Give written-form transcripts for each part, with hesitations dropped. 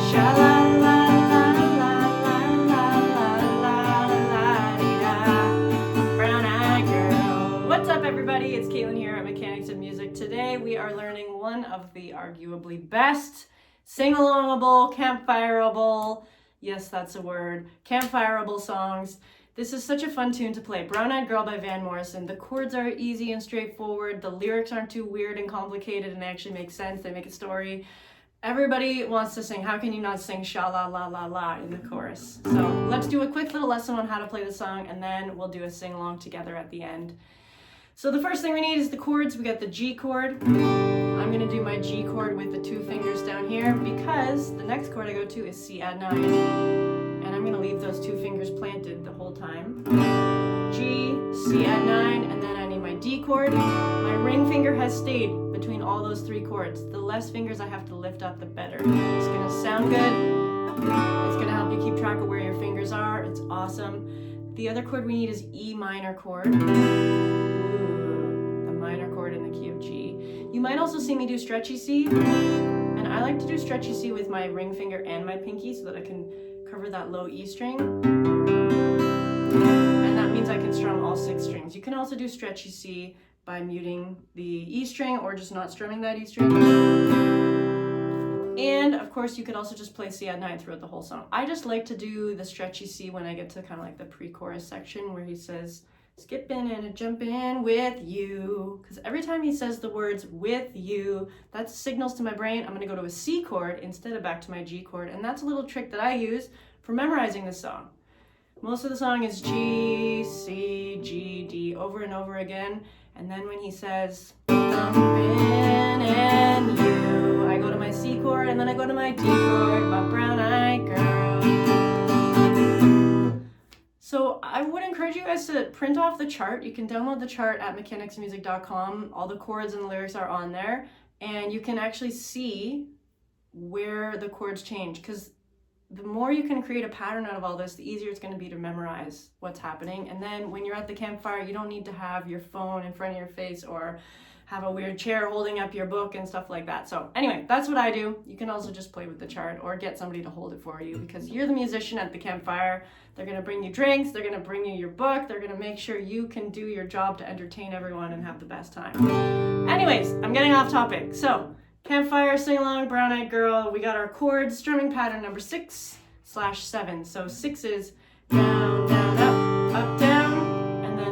What's up, everybody? It's Kaitlin here at Mechanics of Music. Today we are learning one of the arguably best sing-alongable, campfireable, yes, that's a word, campfireable songs. This is such a fun tune to play. Brown Eyed Girl by Morrison. The chords are easy and straightforward. The lyrics aren't too weird and complicated and they actually make sense. They make a story. Everybody wants to sing. How can you not sing sha la la la la in the chorus? So let's do a quick little lesson on how to play the song and then we'll do a sing-along together at the end. So the first thing we need is the chords. We got the G chord. I'm gonna do my G chord with the 2 fingers down here because the next chord I go to is C add 9. And I'm gonna leave those 2 fingers planted the whole time. G, C add 9, and then I need my D chord. My ring finger has stayed between all those 3 chords. The less fingers I have to lift up, the better. It's gonna sound good. It's gonna help you keep track of where your fingers are. It's awesome. The other chord we need is E minor chord. In the key of G. You might also see me do stretchy C, and I like to do stretchy C with my ring finger and my pinky so that I can cover that low E string, and that means I can strum all 6 strings. You can also do stretchy C by muting the E string or just not strumming that E string, and of course you could also just play C add 9 throughout the whole song. I just like to do the stretchy C when I get to kind of like the pre-chorus section where he says skipping and a jumping with you, because every time he says the words with you, that signals to my brain I'm going to go to a C chord instead of back to my G chord, and that's a little trick that I use for memorizing this song. Most of the song is G, C, G, D over and over again, and then when he says jumping and you, I go to my C chord and then I go to my D chord, my brown-eyed girl. So I would encourage you guys to print off the chart. You can download the chart at mechanicsmusic.com. All the chords and the lyrics are on there, and you can actually see where the chords change, because the more you can create a pattern out of all this, the easier it's going to be to memorize what's happening. And then when you're at the campfire, you don't need to have your phone in front of your face or have a weird chair holding up your book and stuff like that. So anyway, that's what I do. You can also just play with the chart or get somebody to hold it for you, because you're the musician at the campfire. They're gonna bring you drinks, they're gonna bring you your book, they're gonna make sure you can do your job to entertain everyone and have the best time. Anyways, I'm getting off topic. So, campfire, sing along, brown eyed girl. We got our chords, strumming pattern number 6/7. So 6 is down, down, up, down.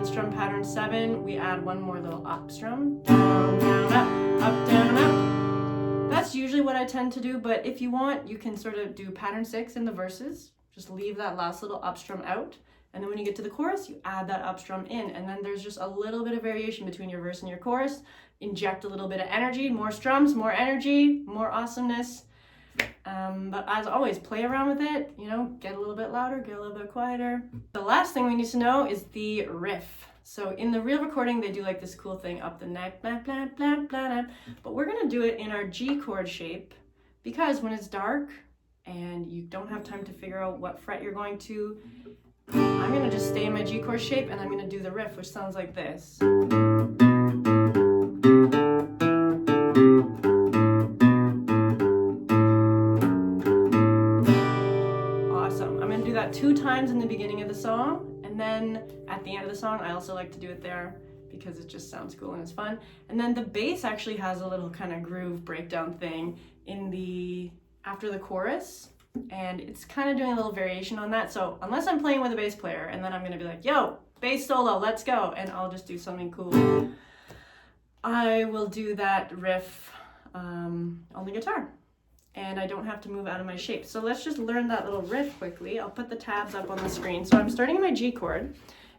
Strum pattern 7, we add one more little up strum, down, down, up, down, up. That's usually what I tend to do, but if you want, you can sort of do pattern 6 in the verses, just leave that last little up strum out, and then when you get to the chorus, you add that up strum in, and then there's just a little bit of variation between your verse and your chorus. Inject a little bit of energy, more strums, more energy, more awesomeness. But as always, play around with it, you know, get a little bit louder, get a little bit quieter. The last thing we need to know is the riff. So in the real recording, they do like this cool thing up the neck, blah, blah, blah, blah, blah. But we're gonna do it in our G chord shape, because when it's dark and you don't have time to figure out what fret you're going to, I'm gonna just stay in my G chord shape and I'm gonna do the riff, which sounds like this. Awesome. I'm gonna do that 2 times in the beginning of the song, and then at the end of the song, I also like to do it there because it just sounds cool and it's fun. And then the bass actually has a little kind of groove breakdown thing in the after the chorus, and it's kind of doing a little variation on that. So unless I'm playing with a bass player and then I'm gonna be like, yo, bass solo, let's go, and I'll just do something cool, I will do that riff on the guitar, and I don't have to move out of my shape. So let's just learn that little riff quickly. I'll put the tabs up on the screen. So I'm starting in my G chord,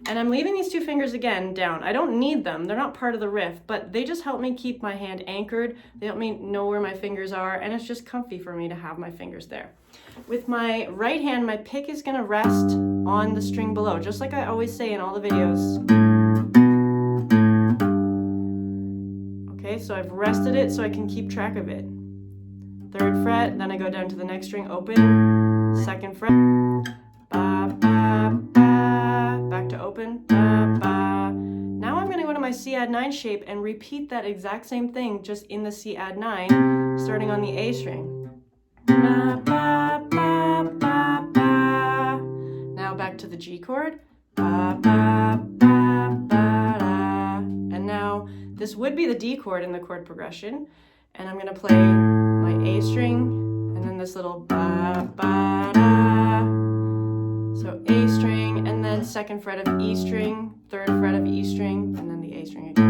and I'm leaving these 2 fingers again down. I don't need them, they're not part of the riff, but they just help me keep my hand anchored. They help me know where my fingers are, and it's just comfy for me to have my fingers there. With my right hand, my pick is gonna rest on the string below, just like I always say in all the videos. Okay, so I've rested it so I can keep track of it. 3rd fret, then I go down to the next string, open, 2nd fret, ba, ba, ba, back to open, ba, ba. Now I'm gonna go to my C add 9 shape and repeat that exact same thing, just in the C add 9, starting on the A string. Ba, ba, the G chord. Ba, ba, ba, ba, da. And now this would be the D chord in the chord progression. And I'm going to play my A string and then this little ba, ba, da. So A string and then second fret of E string, third fret of E string, and then the A string again.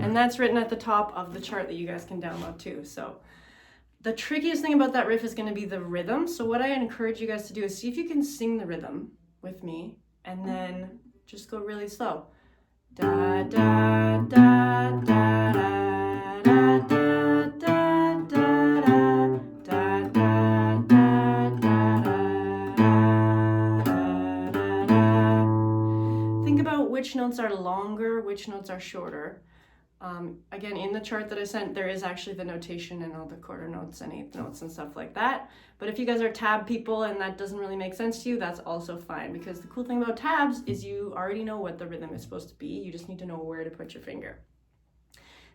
And that's written at the top of the chart that you guys can download too. So the trickiest thing about that riff is going to be the rhythm. So what I encourage you guys to do is see if you can sing the rhythm with me and then just go really slow. Da da da da da. Which notes are longer, which notes are shorter. Again, in the chart that I sent, there is actually the notation and all the quarter notes and eighth notes and stuff like that. But if you guys are tab people and that doesn't really make sense to you, that's also fine, because the cool thing about tabs is you already know what the rhythm is supposed to be. You just need to know where to put your finger.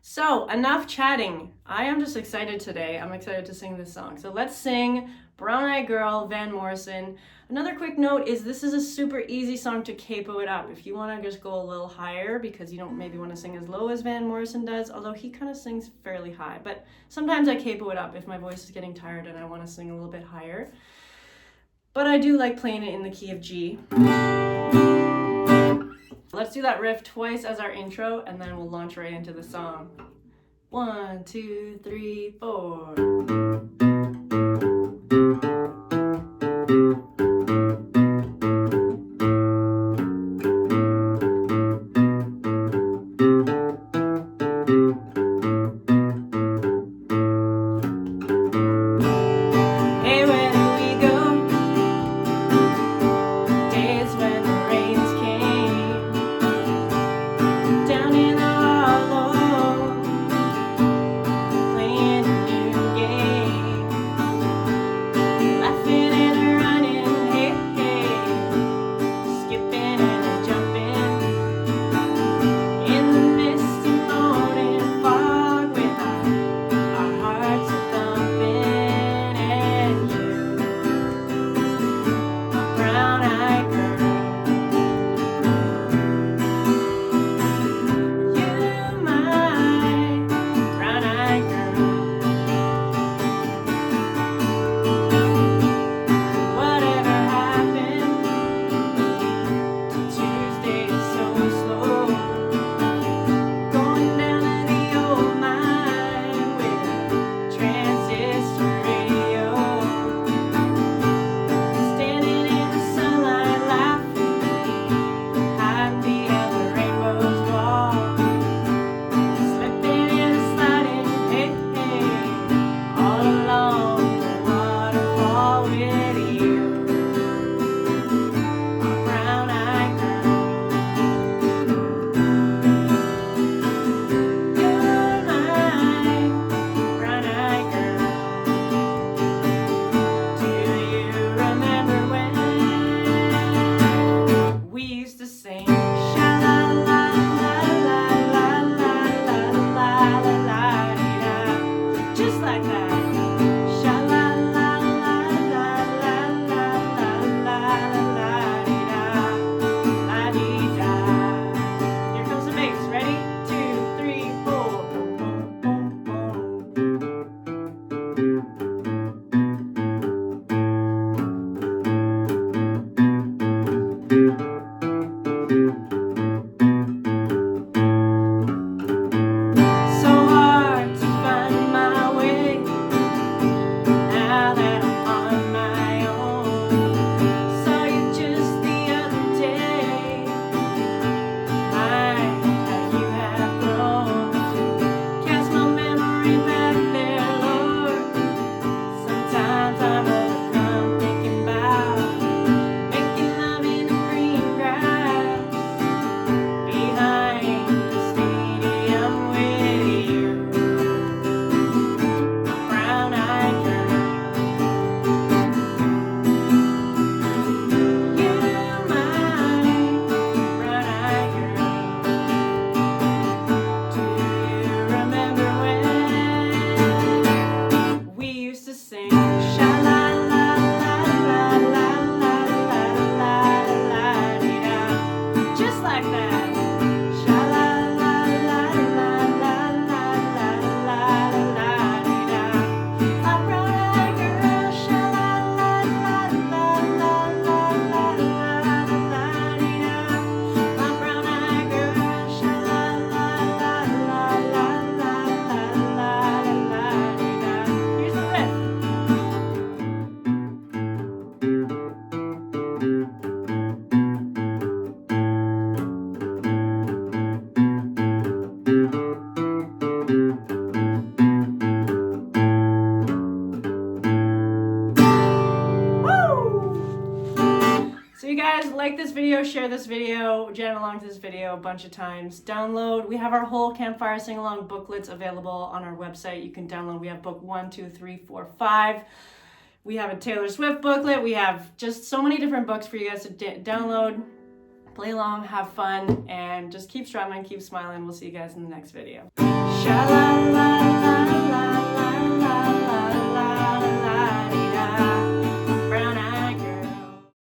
So enough chatting. I am just excited today. I'm excited to sing this song. So let's sing Brown Eyed Girl, Van Morrison. Another quick note is this is a super easy song to capo it up. If you want to just go a little higher because you don't maybe want to sing as low as Van Morrison does, although he kind of sings fairly high. But sometimes I capo it up if my voice is getting tired and I want to sing a little bit higher. But I do like playing it in the key of G. Let's do that riff twice as our intro and then we'll launch right into the song. 1, 2, 3, 4. Game. guys, like this video, share this video, jam along to this video a bunch of times. Download. We have our whole Campfire Sing-Along booklets available on our website. You can download. We have book 1, 2, 3, 4, 5. We have a Taylor Swift booklet. We have just so many different books for you guys to download, play along, have fun, and just keep strumming, keep smiling. We'll see you guys in the next video. Sha-la-la.